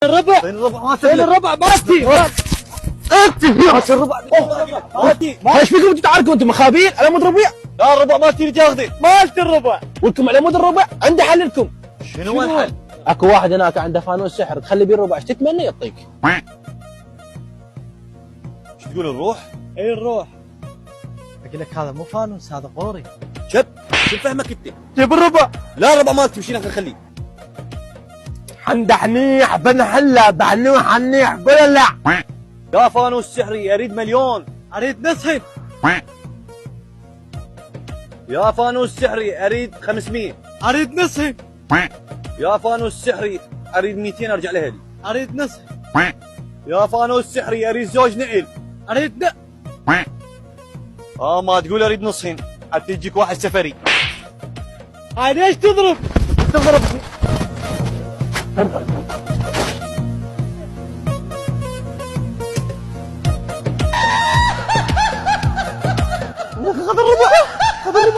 الربع فين الربع ماتي انت يا الربع ماتي ايش فيكم تتعاركوا انتم مخابيل على مود ربيع؟ لا الربع مالتي اللي تاخذه مالت الربع ولكم على مود الربع عندي حل لكم. شنو الحل؟ اكو واحد هناك عنده فانوس سحر تخلي بيه الربع ايش تتمنى يعطيك. شو تقول نروح؟ اي نروح. اقول لك هذا مو فانوس هذا قوري. شو فهمك انت؟ جيب الربع. لا الربع مالتي مشينا خليه. حند حنيح بن حله بحنوح حنيح بلع. يا فانوس سحري اريد مليون. اريد نصهن. يا فانوس سحري اريد 500. اريد نصهن. يا فانوس سحري اريد 200 ارجع لهلي. اريد نصهن. يا فانوس سحري اريد زوج نقل. اريد ما تقول اريد نصهن حتى يجيك واحد سفري. هاي ليش تضرب؟ تضرب خذ الربع خذ الربع